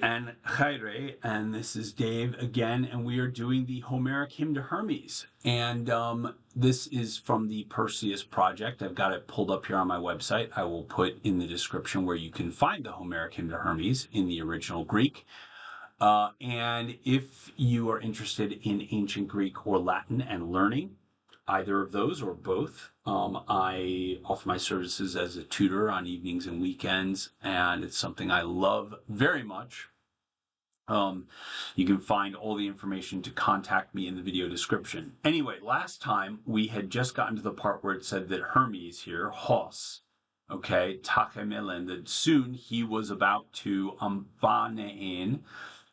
And Chaire, and this is Dave again, and we are doing the Homeric Hymn to Hermes. And this is from the Perseus project. I've got it pulled up here on my website. I will put in the description where you can find the Homeric Hymn to Hermes in the original Greek. And if you are interested in ancient Greek or Latin and learning, either of those or both, I offer my services as a tutor on evenings and weekends, and it's something I love very much. You can find all the information to contact me in the video description. Anyway, last time we had just gotten to the part where it said that Hermes here, Hos, okay, Tachemelen, that soon he was about to amphanein,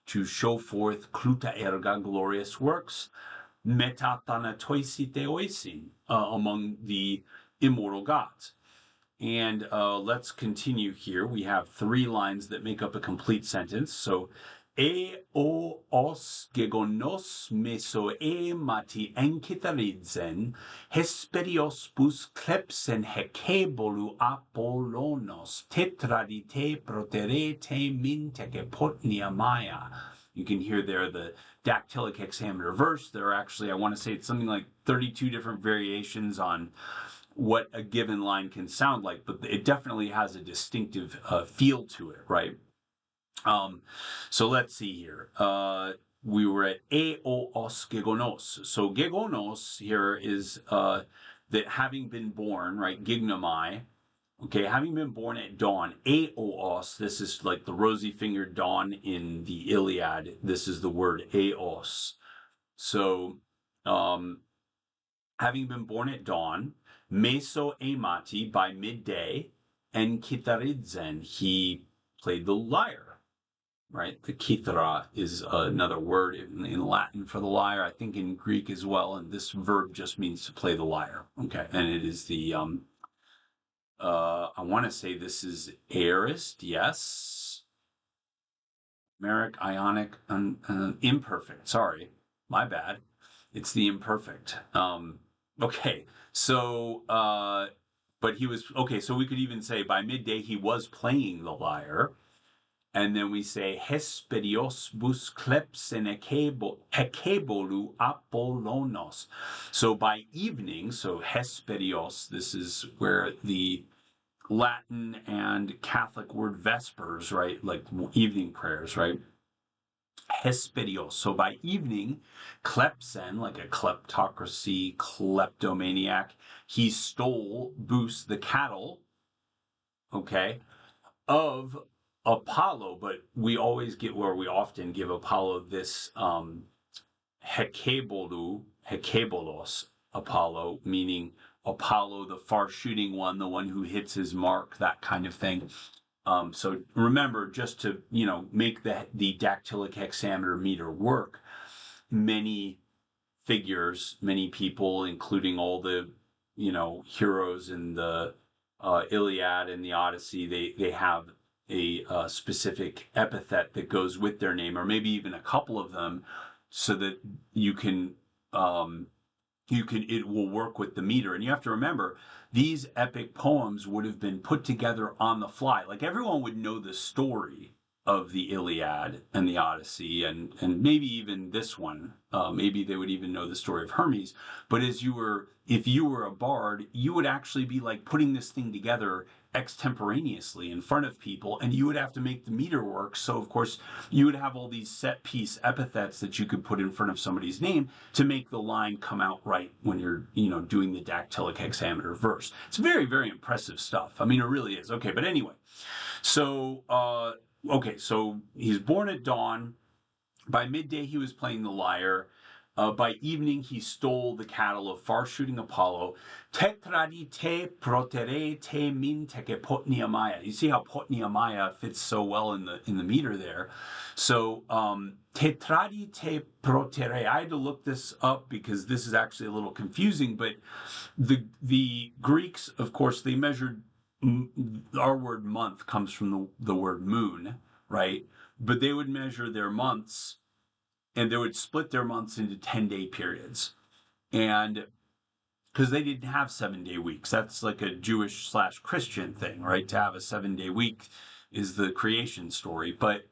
to show forth Kluta erga, glorious works, metathanatoisitheoisin, among the immortal gods. And let's continue here. We have three lines that make up a complete sentence. So, o os gegonos meso mati enkitharidzen, hesperios bus klepsen hekebolu apollonos, tetradite proterete minteke potnia maya. You can hear there the dactylic hexameter verse. There are actually, I want to say it's something like 32 different variations on what a given line can sound like, but it definitely has a distinctive feel to it, right? So let's see here. We were at os gegonos. So gegonos here is that having been born, right? Gignomai. Okay, having been born at dawn, Aeos, this is like the rosy-fingered dawn in the Iliad. This is the word Aeos. So, having been born at dawn, Meso Amati, by midday, and Kitharidzen, he played the lyre, right? The kithara is another word in Latin for the lyre, I think in Greek as well, and this verb just means to play the lyre, okay? And it is the, I want to say this is aorist, yes. Merrick, ionic, imperfect, sorry, my bad. It's the imperfect. Okay, so, but he was, okay, so we could even say by midday he was playing the lyre. And then we say, Hesperios bus klepsen hekebolu apollonos. So by evening, so Hesperios, this is where the Latin and Catholic word vespers, right? Like evening prayers, right? Hesperios. So by evening, klepsen, like a kleptocracy, kleptomaniac, he stole, Bus, the cattle, okay, of Apollo, but we always get where we often give Apollo this hekebolos, Apollo, meaning Apollo, the far-shooting one, the one who hits his mark, that kind of thing. So remember, just to, make the dactylic hexameter meter work, many figures, many people, including all the, heroes in the Iliad and the Odyssey, they have a specific epithet that goes with their name, or maybe even a couple of them, so that it will work with the meter. And you have to remember, these epic poems would have been put together on the fly. Like everyone would know the story of the Iliad and the Odyssey, and maybe even this one. Maybe they would even know the story of Hermes. But if you were a bard, you would actually be like putting this thing together extemporaneously in front of people, and you would have to make the meter work. So of course you would have all these set piece epithets that you could put in front of somebody's name to make the line come out right when you're doing the dactylic hexameter verse. It's very, very impressive stuff. I mean, it really is. Okay, but anyway, so so he's born at dawn. By midday he was playing the lyre. By evening, he stole the cattle of far-shooting Apollo. Tetradite proterete min teke potnia maya. You see how potnia maya fits so well in the meter there. So tetradite protere. I had to look this up because this is actually a little confusing. But the Greeks, of course, they measured. Our word month comes from the word moon, right? But they would measure their months, and they would split their months into 10-day periods. And because they didn't have 7-day weeks. That's like a Jewish/Christian thing, right? To have a 7-day week is the creation story. But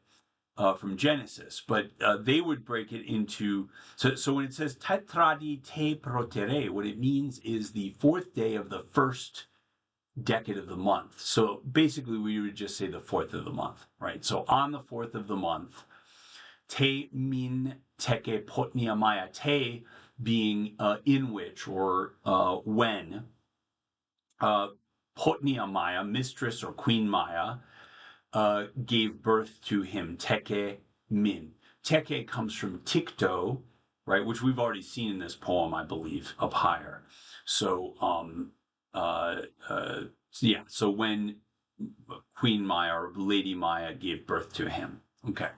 from Genesis, but they would break it into so when it says tetradi te protere, what it means is the fourth day of the first decade of the month. So basically, we would just say the fourth of the month, right? So on the fourth of the month, te min teke potnia maya, te being in which or when potnia Maya, mistress or Queen Maya, gave birth to him, teke min. Teke comes from tikto, right, which we've already seen in this poem, I believe, up higher. So, yeah, so when Queen Maya or Lady Maya gave birth to him. Okay.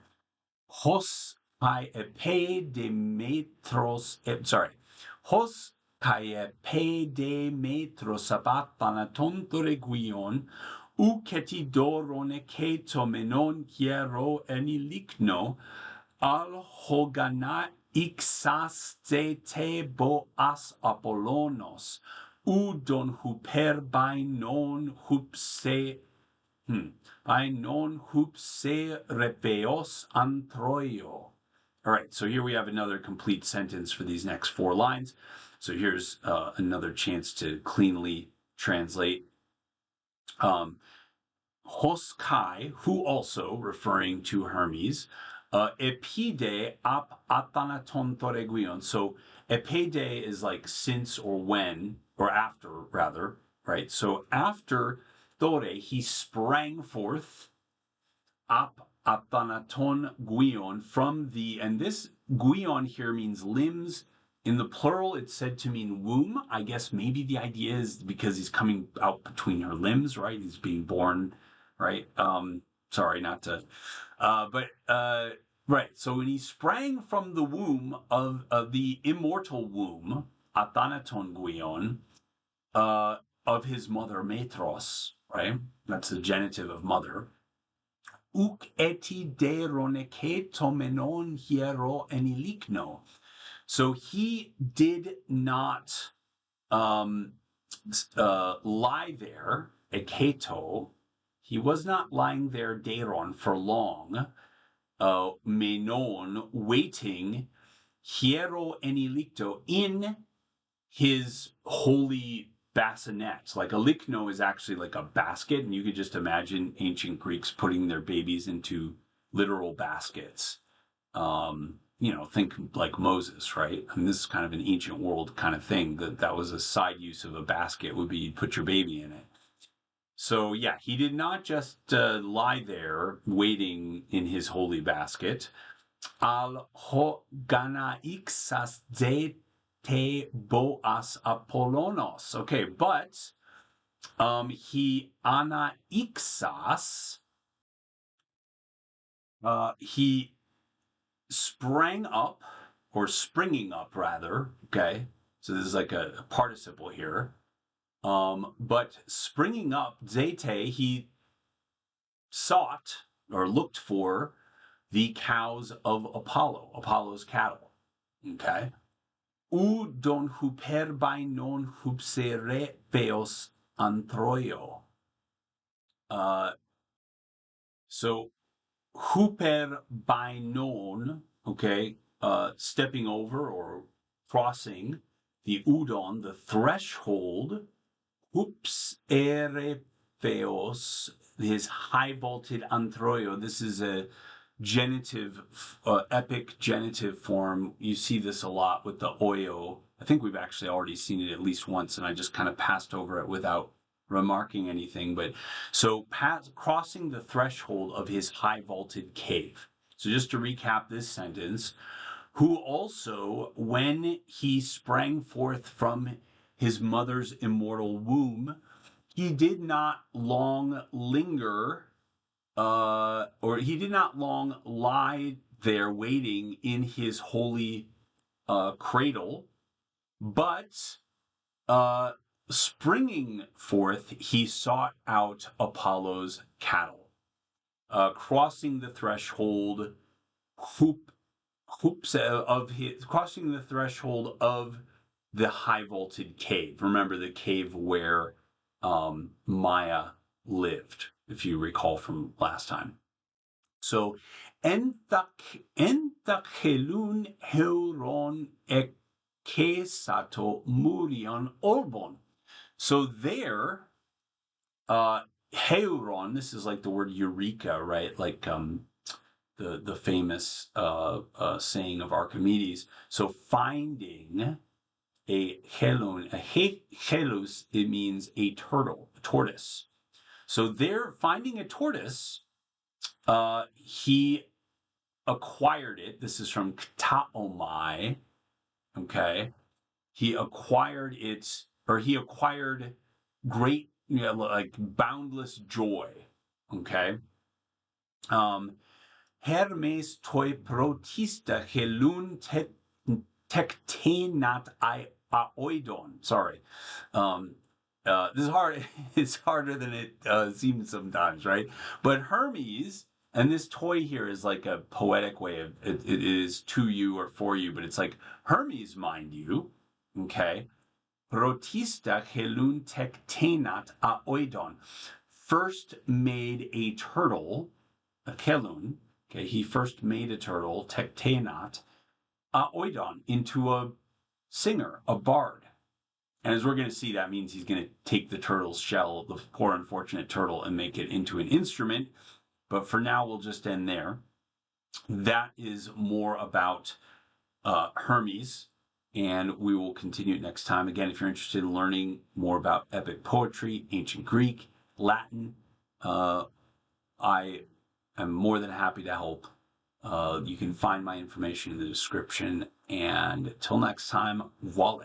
Hos kai epe de metros, Hos kai epe de metros abatanaton guion, ou ketidoron keto menon hiero enilikno, al hogana ixas te boas apollonos, ou don huper bainon hupse non hupse repeos antroio. All right, so here we have another complete sentence for these next four lines. So here's another chance to cleanly translate. Hoskai, who also, referring to Hermes, epide ap athanaton thoreguion. So epide is like since or when, or after, rather, right? So after Thore, he sprang forth ap athanaton guion from the, and this guion here means limbs. In the plural, it's said to mean womb. I guess maybe the idea is because he's coming out between her limbs, right? He's being born, right? Sorry, not to, right. So when he sprang from the womb of the immortal womb, athanaton guion, of his mother Metros, right? That's the genitive of mother. Uk eti deroneke tomenon hiero enilikno. So he did not lie there, eketo. He was not lying there, deron, for long. Menon, waiting, hiero enilikto, in his holy bassinet. Like a likno is actually like a basket, and you could just imagine ancient Greeks putting their babies into literal baskets. Think like Moses, right? And this is kind of an ancient world kind of thing. That was a side use of a basket, would be you'd put your baby in it. So yeah, he did not just lie there waiting in his holy basket. Al ho gana ixas te boas apollonos. Okay, but he anaixas, he sprang up, or springing up rather. Okay, so this is like a participle here. But springing up, zete, he sought or looked for the cows of Apollo, Apollo's cattle. Okay. U don huperbai non hupsere peos antroio. So huper by non, okay, stepping over or crossing the udon, the threshold, hups ere peos, his high vaulted antroio. This is a genitive, epic genitive form. You see this a lot with the oyo. I think we've actually already seen it at least once, and I just kind of passed over it without remarking anything. But so crossing the threshold of his high vaulted cave. So just to recap this sentence, who also, when he sprang forth from his mother's immortal womb, he did not long linger, or he did not long lie there waiting in his holy cradle, but springing forth, he sought out Apollo's cattle, crossing the threshold, crossing the threshold of the high vaulted cave. Remember the cave where Maya lived, if you recall from last time. So Enthachelun heuron ekesato murion olbon. So there, heuron, this is like the word eureka, right? Like the famous saying of Archimedes. So finding a helon, helus, it means a turtle, a tortoise. So there, finding a tortoise, he acquired it. This is from ktaomai. Okay, he acquired it, or he acquired great, like boundless joy. Okay. Hermes toi protista helun tektenat aoidon. Sorry. This is hard. It's harder than it seems sometimes, right? But Hermes, and this toy here is like a poetic way of it is to you or for you, but it's like Hermes, mind you, okay? Protista helun tektenat aoidon. First made a turtle, a helun, okay? He first made a turtle, tektenat, aoidon, into a singer, a bard. And as we're going to see, that means he's going to take the turtle's shell, the poor unfortunate turtle, and make it into an instrument. But for now, we'll just end there. That is more about Hermes, and we will continue it next time. Again, if you're interested in learning more about epic poetry, ancient Greek, Latin, I am more than happy to help. You can find my information in the description. And till next time, voile.